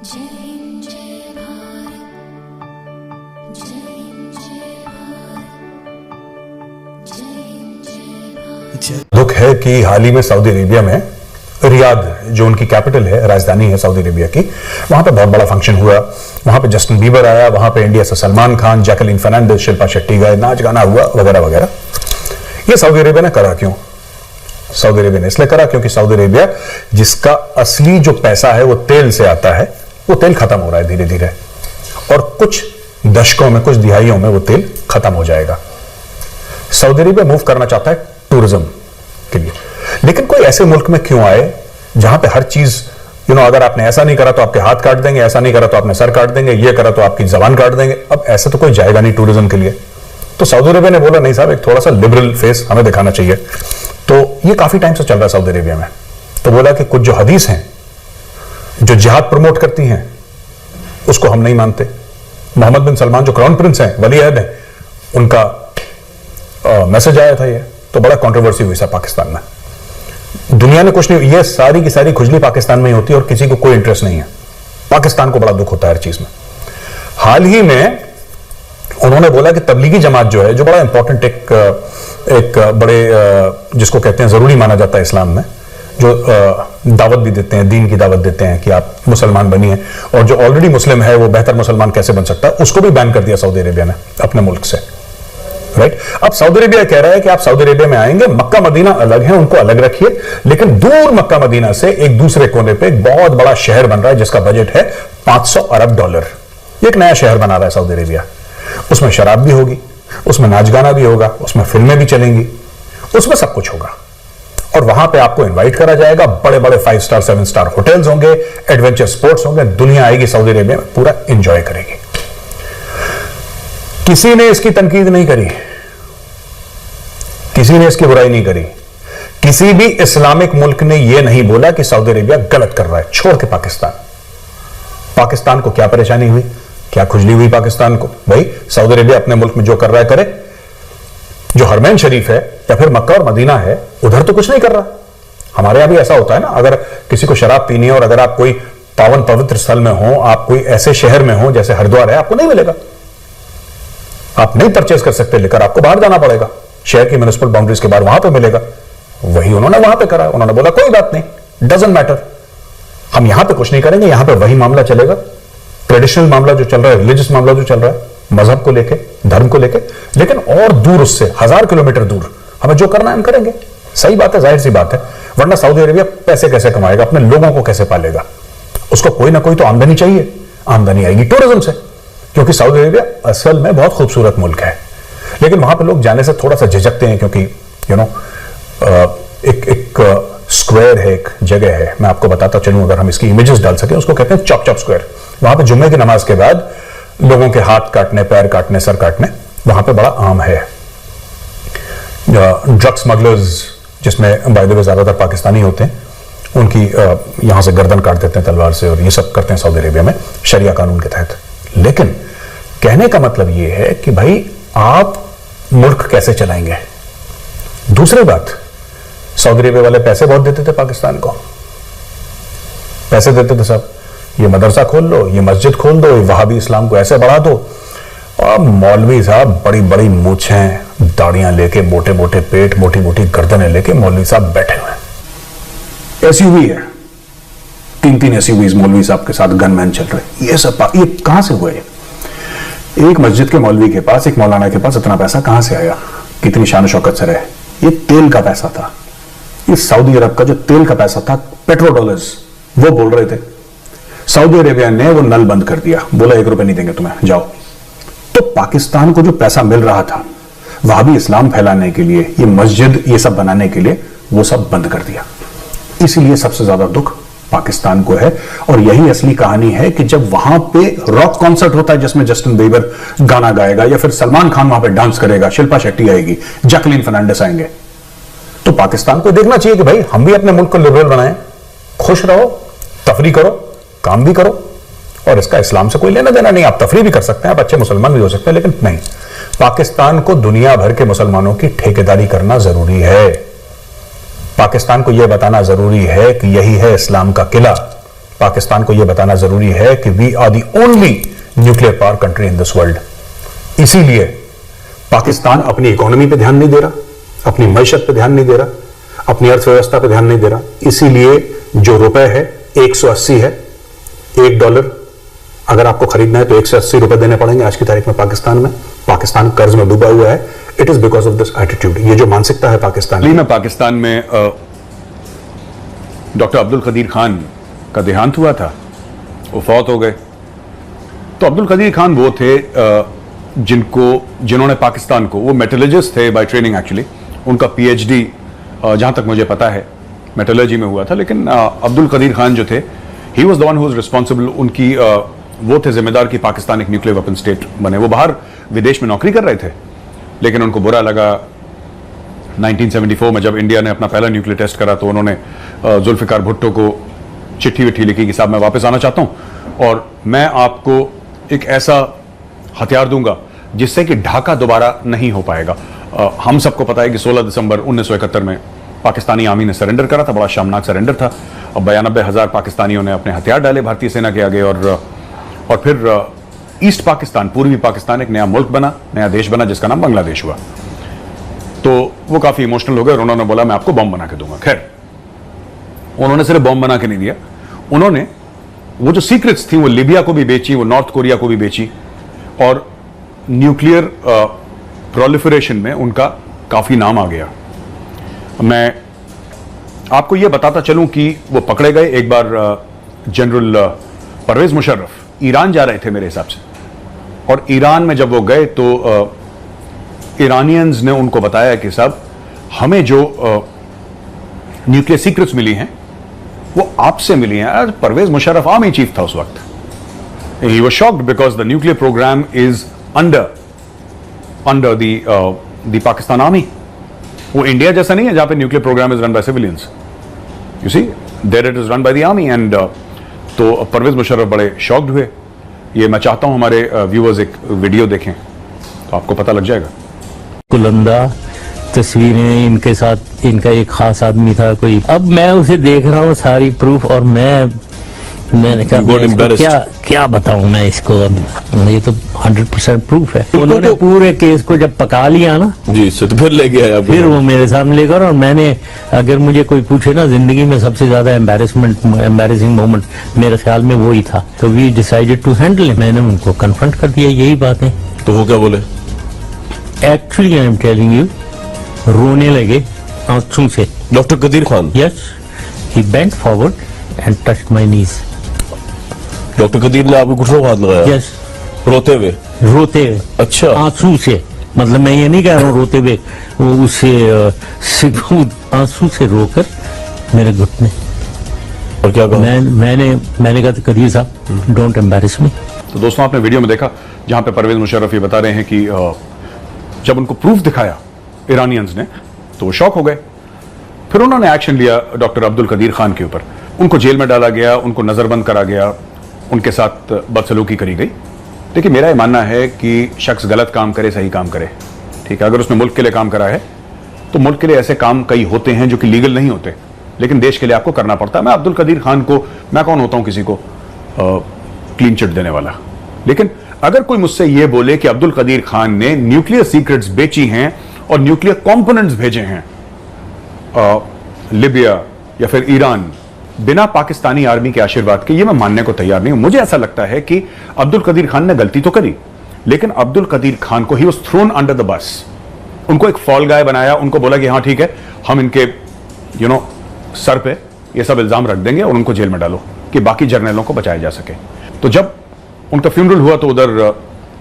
दुख है कि हाल ही में सऊदी अरेबिया में रियाद, जो उनकी कैपिटल है, राजधानी है सऊदी अरेबिया की, वहां पे बहुत बड़ा फंक्शन हुआ। वहां पे जस्टिन बीबर आया, वहां पे इंडिया से सलमान खान, जैकलीन फर्नांडिस, शिल्पा शेट्टी गए, नाच गाना हुआ वगैरह वगैरह। ये सऊदी अरेबिया ने करा क्यों? सऊदी अरेबिया ने इसलिए करा क्योंकि सऊदी अरेबिया, जिसका असली जो पैसा है वो तेल से आता है, वो तेल खत्म हो रहा है धीरे धीरे, और कुछ दशकों में, कुछ दिहाइयों में वो तेल खत्म हो जाएगा। सऊदी अरेबिया मूव करना चाहता है टूरिज्म के लिए, लेकिन कोई ऐसे मुल्क में क्यों आए जहां पे हर चीज अगर आपने ऐसा नहीं करा तो आपके हाथ काट देंगे, ऐसा नहीं करा तो आपने सर काट देंगे, ये करा तो आपकी जबान काट देंगे। अब ऐसा तो कोई जाएगा नहीं टूरिज्म के लिए। तो सऊदी अरेबिया ने बोला नहीं साहब, एक थोड़ा सा लिबरल फेस हमें दिखाना चाहिए। तो ये काफी टाइम से चल रहा है सऊदी अरेबिया में। तो बोला कि कुछ जो हदीस हैं जो जिहाद प्रमोट करती हैं उसको हम नहीं मानते। मोहम्मद बिन सलमान जो क्राउन प्रिंस हैं, वली अहद हैं, उनका मैसेज आया था ये, तो बड़ा कंट्रोवर्सी हुई था पाकिस्तान में। दुनिया ने कुछ नहीं, ये सारी की सारी खुजली पाकिस्तान में ही होती है और किसी को कोई इंटरेस्ट नहीं है। पाकिस्तान को बड़ा दुख होता है हर चीज में। हाल ही में उन्होंने बोला कि तबलीगी जमात जो है, जो बड़ा इंपॉर्टेंट एक बड़े जिसको कहते हैं जरूरी माना जाता है इस्लाम में, जो दावत भी देते हैं, दीन की दावत देते हैं कि आप मुसलमान बनिए, और जो ऑलरेडी मुस्लिम है वो बेहतर मुसलमान कैसे बन सकता है, उसको भी बैन कर दिया सऊदी अरेबिया ने अपने मुल्क से। राइट? अब सऊदी अरेबिया कह रहा है कि आप सऊदी अरेबिया में आएंगे, मक्का मदीना अलग है, उनको अलग रखिए, लेकिन दूर मक्का मदीना से एक दूसरे कोने पे एक बहुत बड़ा शहर बन रहा है जिसका बजट है $500 अरब। एक नया शहर बना रहा है सऊदी अरेबिया। उसमें शराब भी होगी, उसमें नाच गाना भी होगा, उसमें फिल्में भी चलेंगी, उसमें सब कुछ होगा। और वहां पे आपको इनवाइट करा जाएगा, बड़े बड़े 5 स्टार 7 स्टार होटल्स होंगे, एडवेंचर स्पोर्ट्स होंगे, दुनिया आएगी सऊदी अरेबिया में, पूरा एंजॉय करेगी। किसी ने इसकी तनकीद नहीं करी, किसी ने इसकी बुराई नहीं करी। किसी भी इस्लामिक मुल्क ने यह नहीं बोला कि सऊदी अरेबिया गलत कर रहा है, छोड़ के पाकिस्तान को क्या परेशानी हुई, क्या खुजली हुई पाकिस्तान को? भाई सऊदी अरेबिया अपने मुल्क में जो कर रहा है करे। जो हरमैन शरीफ है या फिर मक्का और मदीना है, उधर तो कुछ नहीं कर रहा। हमारे यहां भी ऐसा होता है ना, अगर किसी को शराब पीनी है और अगर आप कोई पावन पवित्र स्थल में हो, आप कोई ऐसे शहर में हो जैसे हरिद्वार है, आपको नहीं मिलेगा, आप नहीं परचेज कर सकते, लेकर आपको बाहर जाना पड़ेगा, शहर की म्युनिसिपल बाउंड्रीज के बाहर, वहां पे मिलेगा। वही उन्होंने वहां पे करा। उन्होंने बोला कोई बात नहीं, डजंट मैटर, हम यहां पे कुछ नहीं करेंगे, यहां पे वही मामला चलेगा, ट्रेडिशनल मामला जो चल रहा है, रिलीजियस मामला जो चल रहा है, मजहब को लेके, धर्म को लेके, लेकिन और दूर, उससे 1000 किलोमीटर दूर हमें जो करना है हम करेंगे। सही बात है, जाहिर सी बात है, वरना सऊदी अरेबिया पैसे कैसे कमाएगा, अपने लोगों को कैसे पालेगा? उसको कोई ना कोई तो आमदनी चाहिए। आमदनी आएगी टूरिज्म से, क्योंकि सऊदी अरेबिया असल में बहुत खूबसूरत मुल्क है, लेकिन वहां पे लोग जाने से थोड़ा सा झिझकते हैं, क्योंकि एक स्क्वायर है, एक जगह है, मैं आपको बताता चलूं, अगर हम इसकी इमेजेस डाल सकें, उसको कहते हैं चॉप चॉप स्क्वायर। वहां पे जुम्मे की नमाज के बाद लोगों के हाथ काटने, पैर काटने, सर काटने वहां पे बड़ा आम है। ड्रग स्मगलर्स, जिसमें बाय द वे ज्यादातर पाकिस्तानी होते हैं, उनकी यहां से गर्दन काट देते हैं तलवार से, और ये सब करते हैं सऊदी अरेबिया में शरिया कानून के तहत। लेकिन कहने का मतलब यह है कि भाई आप मुल्क कैसे चलाएंगे? दूसरी बात, सऊदी अरेबिया वाले पैसे बहुत देते थे पाकिस्तान को, पैसे देते थे सब, ये मदरसा खोल लो, ये मस्जिद खोल दो, ये वहाबी इस्लाम को ऐसे बढ़ा दो। और मौलवी साहब बड़ी बड़ी मूछें, दाढ़ियां लेके, मोटे मोटे पेट, मोटी मोटी गर्दनें लेके मौलवी साहब बैठे हुए हैं। एसयूवी है, 3-3 एसयूवीज मौलवी साहब के साथ गनमैन चल रहे। ये सब ये कहां से हुआ? एक मस्जिद के मौलवी के पास, एक मौलाना के पास इतना पैसा कहां से आया? कितनी शान शौकत से रहे? ये तेल का पैसा था, ये सऊदी अरब का जो तेल का पैसा था, पेट्रो डॉलर्स, वो बोल रहे थे। सऊदी अरेबिया ने वो नल बंद कर दिया, बोला 1 रुपए नहीं देंगे तुम्हें, जाओ। तो पाकिस्तान को जो पैसा मिल रहा था वहां भी इस्लाम फैलाने के लिए, ये मस्जिद, ये सब बनाने के लिए, वो सब बंद कर दिया। इसीलिए सबसे ज्यादा दुख पाकिस्तान को है। और यही असली कहानी है कि जब वहां पे रॉक कॉन्सर्ट होता है जिसमें जस्टिन बीबर गाना गाएगा, या फिर सलमान खान वहां पे डांस करेगा, शिल्पा शेट्टी आएगी, जैकलीन फर्नांडिस आएंगे, तो पाकिस्तान को देखना चाहिए कि भाई हम भी अपने मुल्क को लिबरल बनाएं, खुश रहो, तफरी करो, काम भी करो, और इसका इस्लाम से कोई लेना देना नहीं। आप तफरी भी कर सकते हैं, आप अच्छे मुसलमान भी हो सकते हैं, लेकिन नहीं, पाकिस्तान को दुनिया भर के मुसलमानों की ठेकेदारी करना जरूरी है। पाकिस्तान को यह बताना जरूरी है कि यही है इस्लाम का किला, पाकिस्तान को यह बताना जरूरी है कि we are the only nuclear power country in this world. इसीलिए पाकिस्तान अपनी इकोनॉमी पे ध्यान नहीं दे रहा, अपनी मैशत पे ध्यान नहीं दे रहा, अपनी अर्थव्यवस्था पे ध्यान नहीं दे रहा। इसीलिए जो रुपए है 180 है, $1 अगर आपको खरीदना है तो 180 रुपए देने पड़ेंगे आज की तारीख में पाकिस्तान में। पाकिस्तान कर्ज में डूबा हुआ है। It is because of this attitude. ये जो मानसिकता है पाकिस्तान में पाकिस्तान में डॉक्टर अब्दुल कदीर खान का देहांत हुआ था, वो फौत हो गए। तो अब्दुल कदीर खान वो थे जिन्होंने पाकिस्तान को, वो मेटलर्जिस्ट थे बाय ट्रेनिंग एक्चुअली, उनका पीएचडी जहां तक मुझे पता है मेटलर्जी में हुआ था। लेकिन अब्दुल कदीर खान जो थे, he was the one who was responsible, उनकी वो थे जिम्मेदार कि पाकिस्तान एक न्यूक्लियर वेपन स्टेट बने। वो बाहर विदेश में नौकरी कर रहे थे, लेकिन उनको बुरा लगा 1974 में जब इंडिया ने अपना पहला न्यूक्लियर टेस्ट करा, तो उन्होंने जुल्फिकार भुट्टो को चिट्ठी विट्ठी लिखी कि साहब मैं वापस आना चाहता हूं और मैं आपको एक ऐसा हथियार दूंगा जिससे कि ढाका दोबारा नहीं हो पाएगा। हम सबको पता है कि 16 दिसंबर 1971 में पाकिस्तानी आर्मी ने सरेंडर करा था, बड़ा शर्मनाक सरेंडर था। अब 92,000 पाकिस्तानियों ने अपने हथियार डाले भारतीय सेना के आगे और फिर ईस्ट पाकिस्तान, पूर्वी पाकिस्तान एक नया मुल्क बना, नया देश बना जिसका नाम बांग्लादेश हुआ। तो वो काफी इमोशनल हो गए और उन्होंने बोला मैं आपको बम बना के दूंगा। खैर, उन्होंने सिर्फ बम बना के नहीं दिया, उन्होंने वो जो सीक्रेट्स थी वो लीबिया को भी बेची, वो नॉर्थ कोरिया को भी बेची और न्यूक्लियर प्रोलिफरेशन में उनका काफी नाम आ गया। मैं आपको यह बताता चलूं कि वो पकड़े गए। एक बार जनरल परवेज मुशर्रफ ईरान जा रहे थे मेरे हिसाब से, और ईरान में जब वो गए तो ईरानियंस ने उनको बताया कि साहब हमें जो न्यूक्लियर सीक्रेट्स मिली हैं वो आपसे मिली हैं। परवेज मुशर्रफ आर्मी चीफ था उस वक्त। He was shocked because the nuclear programme is under the Pakistan army. वो इंडिया जैसा नहीं है जहां पे nuclear programme is run by civilians, you see, there it is run by the army. And तो परवेज मुशर्रफ बड़े शॉक्ड हुए। ये मैं चाहता हूं हमारे व्यूअर्स एक वीडियो देखें तो आपको पता लग जाएगा। कुलंदा तस्वीरें, इनके साथ इनका एक खास आदमी था कोई। अब मैं उसे देख रहा हूँ सारी प्रूफ, और मैंने कहा क्या बताऊं मैं इसको। अब ये तो 100% प्रूफ है। उन्होंने पूरे केस को जब पका लिया ना जी, तो फिर ले गया, फिर वो मेरे सामने लेकर, और मैंने, अगर मुझे कोई पूछे ना जिंदगी में सबसे ज्यादा एम्बैरेसिंग मोमेंट मेरे ख्याल में वो ही था। तो वी डिसाइडेड टू हैंडल। मैंने उनको कन्फ्रंट कर दिया, यही बात है। तो वो क्या बोले? Actually I am telling you, रोने लगे आंसू से। Doctor Qadeer Khan? Yes, he bent forward and touched my knees. Doctor Qadeer ने आपको घुटनों को हाथ लगाया? यस, रोते हुए? रोते हुए, अच्छा, आंसू से। मतलब मैं ये नहीं कह रहा हूँ रोते हुए, वो उससे आंसू से रोकर मेरे घुटने। और क्या कहा? मैंने कहा कदीर साहब डोंट एम्बैरेस मी। तो दोस्तों आपने वीडियो में देखा जहां पे परवेज मुशर्रफ ये बता रहे हैं कि जब उनको प्रूफ दिखाया ईरानियंस ने तो वो शॉक हो गए। फिर उन्होंने एक्शन लिया डॉक्टर अब्दुल कदीर खान के ऊपर। उनको जेल में डाला गया, उनको नजरबंद करा गया, उनके साथ बदसलूकी करी गई। देखिए, मेरा ये मानना है कि शख्स गलत काम करे, सही काम करे, ठीक है। अगर उसने मुल्क के लिए काम करा है तो मुल्क के लिए ऐसे काम कई होते हैं जो कि लीगल नहीं होते, लेकिन देश के लिए आपको करना पड़ता है। मैं अब्दुल कदीर खान को, मैं कौन होता हूं किसी को क्लीन चिट देने वाला, लेकिन अगर कोई मुझसे यह बोले कि अब्दुल कदीर खान ने न्यूक्लियर सीक्रेट्स बेची हैं और न्यूक्लियर कंपोनेंट्स भेजे हैं लिबिया या फिर ईरान बिना पाकिस्तानी आर्मी के आशीर्वाद के, ये मैं मानने को तैयार नहीं हूं। मुझे ऐसा लगता है कि अब्दुल कदीर खान ने गलती तो करी, लेकिन अब्दुल कदीर खान को he was thrown under the bus. उनको एक फॉल गाय बनाया, उनको बोला कि हाँ ठीक है, हम इनके सर पे ये सब इल्जाम रख देंगे और उनको जेल में डालो कि बाकी जर्नलों को बचाया जा सके। तो जब उनका फ्यूनरल हुआ तो उधर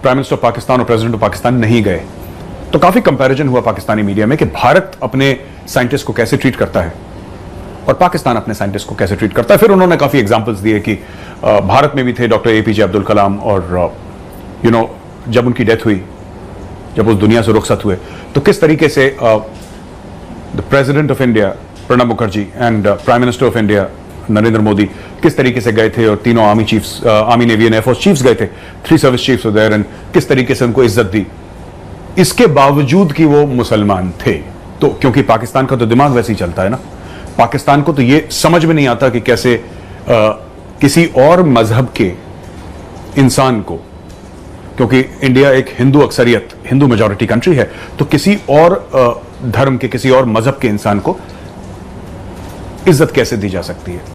प्राइम मिनिस्टर ऑफ पाकिस्तान और प्रेसिडेंट ऑफ पाकिस्तान नहीं गए। तो काफी कंपैरिजन हुआ पाकिस्तानी मीडिया में कि भारत अपने साइंटिस्ट को कैसे ट्रीट करता है और पाकिस्तान अपने साइंटिस्ट को कैसे ट्रीट करता है। फिर उन्होंने काफी एग्जांपल्स दिए कि भारत में भी थे डॉक्टर एपीजे अब्दुल कलाम, और जब उनकी डेथ हुई, जब उस दुनिया से रुखसत हुए, तो किस तरीके से the president of India Pranab Mukherjee and prime minister of India Narendra Modi किस तरीके से गए थे, और तीनों army chiefs, army, navy and air force chiefs गए थे, 3 सर्विस चीफ्स देयर, एंड किस तरीके से उनको इज्जत दी, इसके बावजूद कि वो मुसलमान थे। तो क्योंकि पाकिस्तान का तो दिमाग वैसे ही चलता है ना, पाकिस्तान को तो ये समझ में नहीं आता कि कैसे किसी और मजहब के इंसान को, क्योंकि इंडिया एक हिंदू अक्सरियत, हिंदू मेजॉरिटी कंट्री है, तो किसी और धर्म के, किसी और मजहब के इंसान को इज्जत कैसे दी जा सकती है?